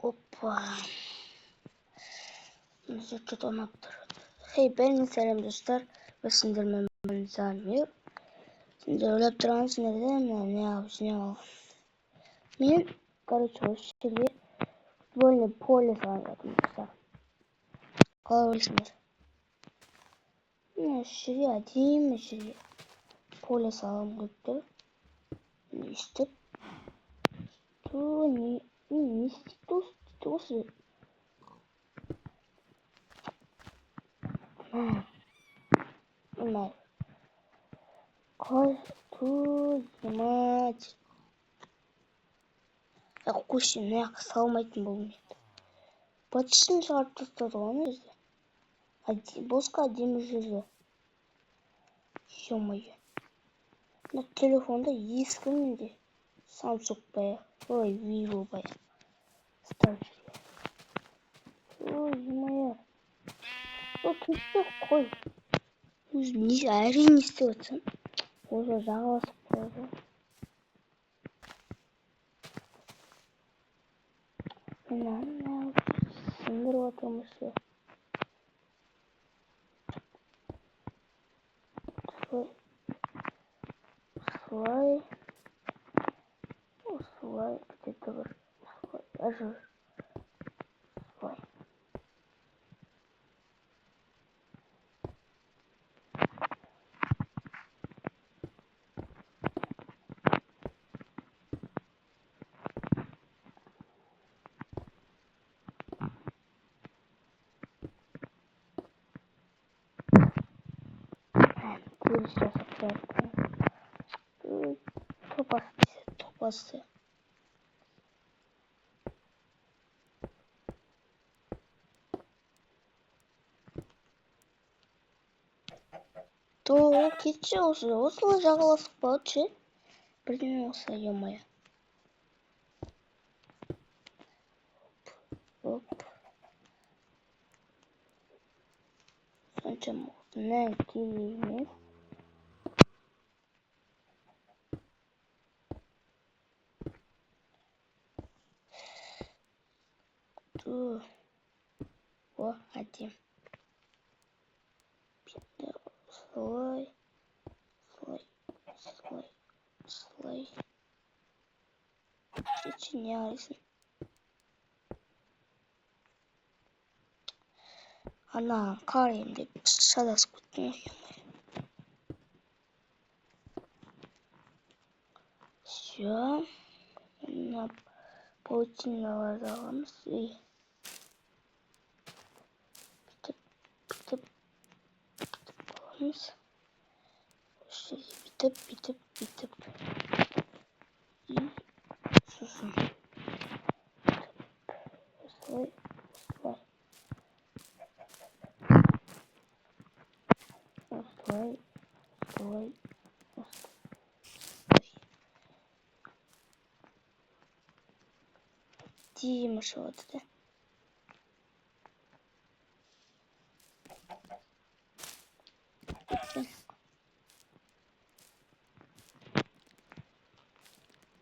Опа. Что-то он обтырады. Хей, бәріңе сәлем достар. Біз сендермен Замир. Сендер ойлап тұрғансыңдар не алып. Мен, короче, осы жерге футбольный поле салып жатырмын достар. Қалай ойлайсыңдар? Осы жерге әдемі жерге поле салғым келіп тұр. Не істеп? Не істейді осы? Мынау. Твою мать. Қойшы, мына салмайтын болдым енді. Батышын шығарып тастады ғой ана жерде. Босқа әдемі жерде. Ё-моё. Мына телефонда ескі менде. Samsung бая. Ой, Vivo бая. Ставь. Ой-моё. Түстеп қой. Өзім әрең істеп жатсам. Уже жағаласып қойды. Мен сындырып отырмын ше. Осылай, где-то бір осылай, осылай. Көріс жасап қояды. Топасы. То кетші осылай жағаласып болады ше. Бірден осылай, ё-моё. Оп. Сонша мұқтынан келейміз. О, әдем. Слой. Keçі не алайсың? Ана қарайым деп шадасып кеттім ғой. Все. Мына паутиналарды аламыз. Бүйтіп аламыз. Осы жерге бүйтіп. И сосын. Осылай. Әдемі шығады да.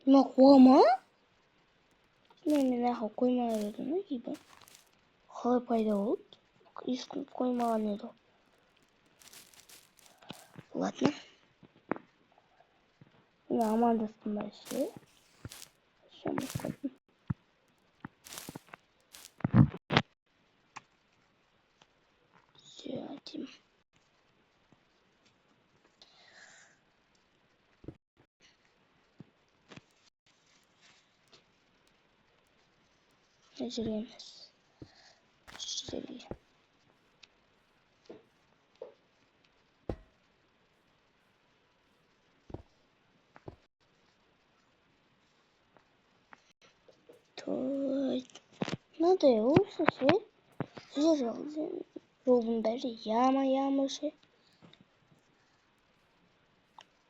Мына қома? Мен ақы қоймаған едім, кейбір. Қалай пайда болды? Ешкім қоймаған еді. Ладно. Мен амандастым ба ше. Шамастадым. Все, әдем. Жүреміз. Жүрелі. Той. Мынадай осы ше. Жолдың бәрі яма ше.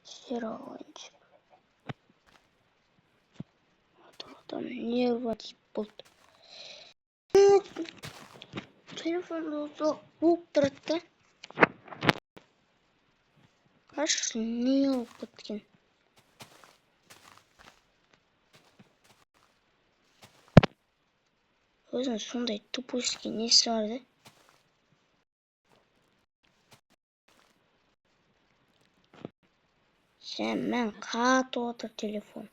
Жер алайыншы. Там нерва тиіп болды. Телефонды болып тұрады да. Қарашы, не болып кеткен. Өзінің сондай тупойский несі бар да. Мен қатып отыр телефон.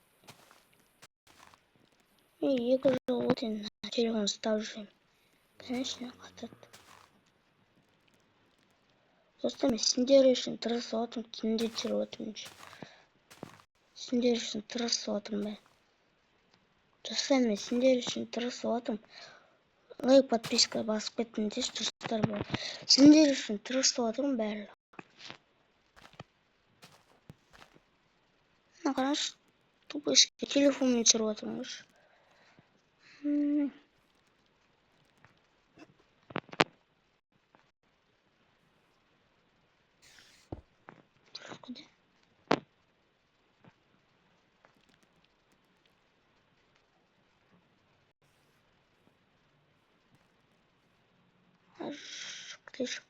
Мен 2 жыл өткен телефон ұстап жүрмін. Конечно, қатады. Достар, мен сендер үшін тырысып отырмын, түнде жүріп отырмын. Сендер үшін тырысып отырмын мен. Достар, мен сендер үшін тырысып отырмын. Лайк, подписка басып кетіңдерші, достар. Сендер үшін тырысып отырмын бәрі. Қарашы, тупойский телефонмен жүріп отырмын. Куда? Клиш.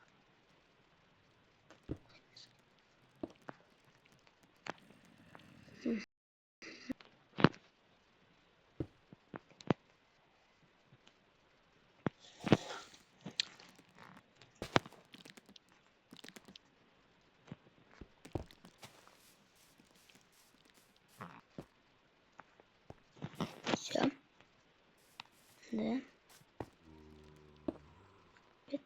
Все. Да. Бит.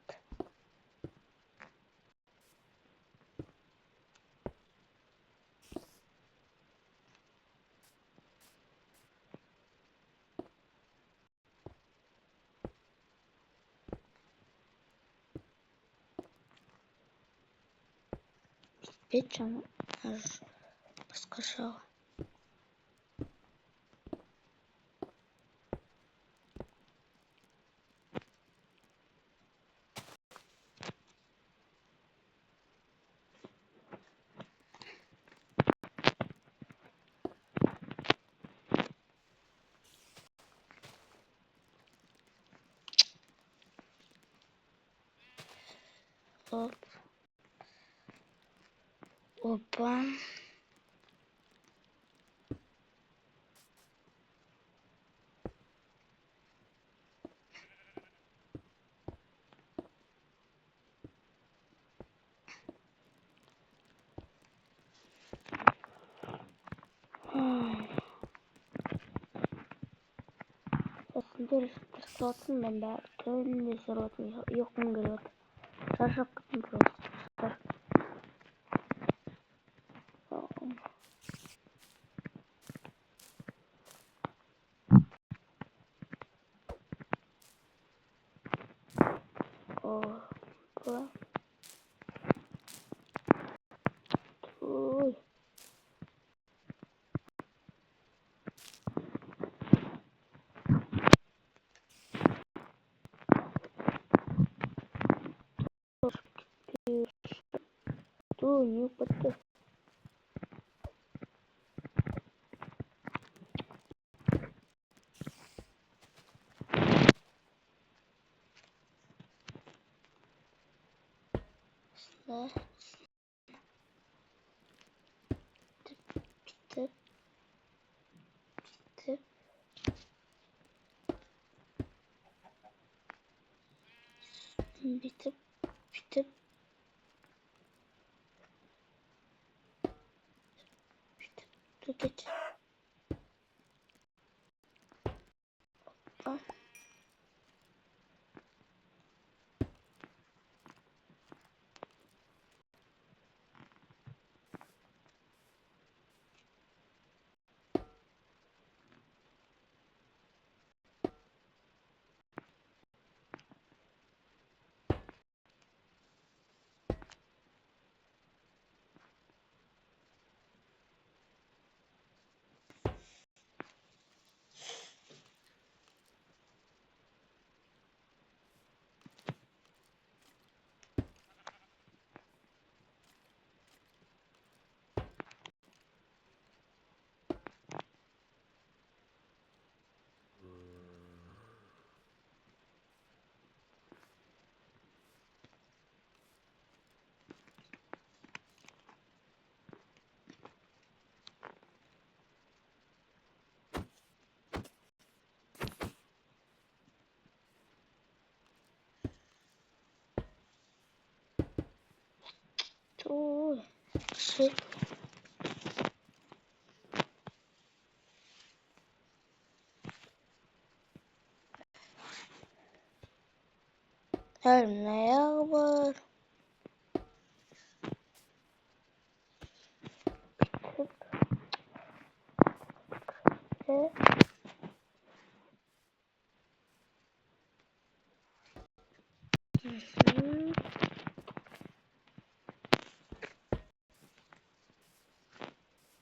Бит жаңа басқаша. Оп. Опа. Сендер тырысып отырмын мен бәрі. Түнде жүріп отырмын. Ұйқым келіп отыр. Шаршап кеттім просто. Опа. Ой. Ой, не упаду. Да. Битіп. Битіп. Түкет. Опа. Ой, şey. Her ne var?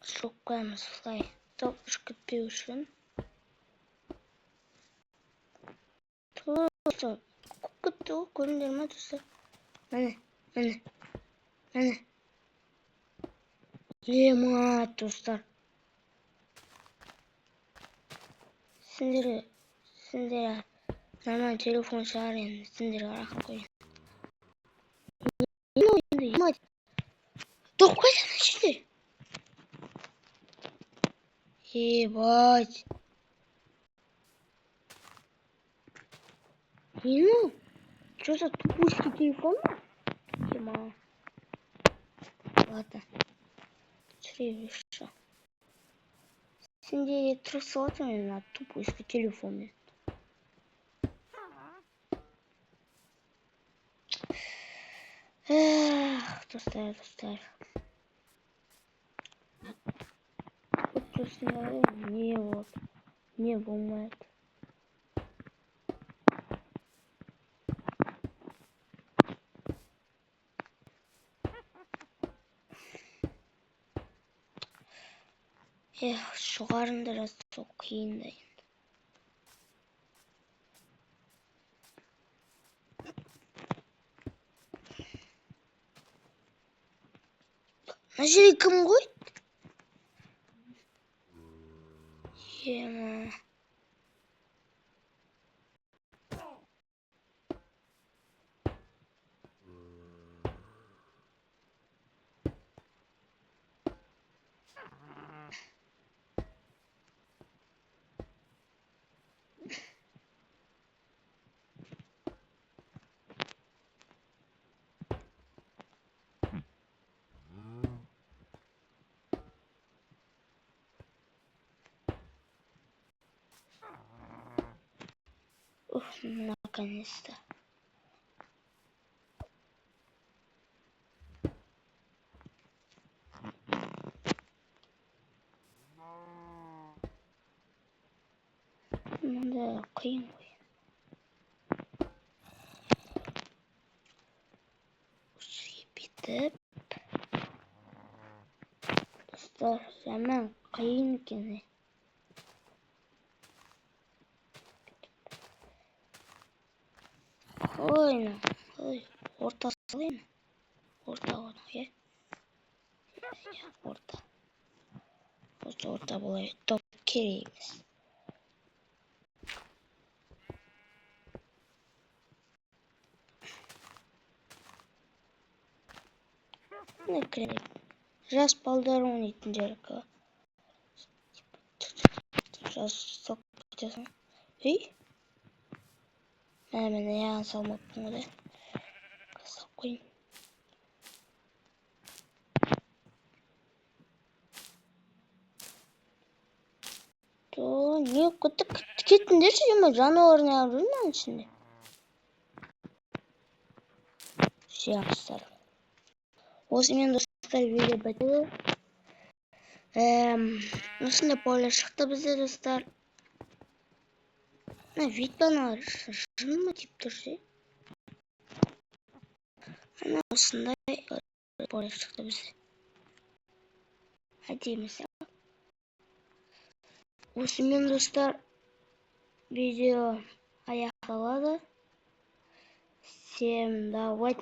Çok koyamaz fly. Top çıkıtıyor üçün. Tutun. Kutu gönderme tutsa. Mene. Yema dostlar. Sindire. Hemen telefon çağırın. Sindire arak koyun. Yema. Dur koysana şimdi. Ебать. Ну, что за тупушки телефон? Ема. Ладно. Что? Şimdi tırsaladım на тупушки телефону. Эх, достар. Вот просто не бумает. Эх, шығарында рас сол қиын да. Мына жерге кім қойды? Ема. Ух, наконец-то. Надо қиын ғой. Бітіп. Достар, жаман қиын екен. Ой, орта салайын. Орта оны, е? Орта. Осы орта болайы топ керек емес. Не керек. Жас балдар ойнайтын жерге. Жас соқып кетесің. Ей? Мен аяғын салмаппын ғой. Салып қойын. Не кетіңдерші, жема жануар не алып жүрмін аның ішінде. Жақсылар. Осымен достар видео бітті. Осында поле шықты бізде достар. Видеоны жын ма деп тұршы. Осындай поле шықты бізде. Әдемісі. Осымен достар видео аяқталады. Всем давайте.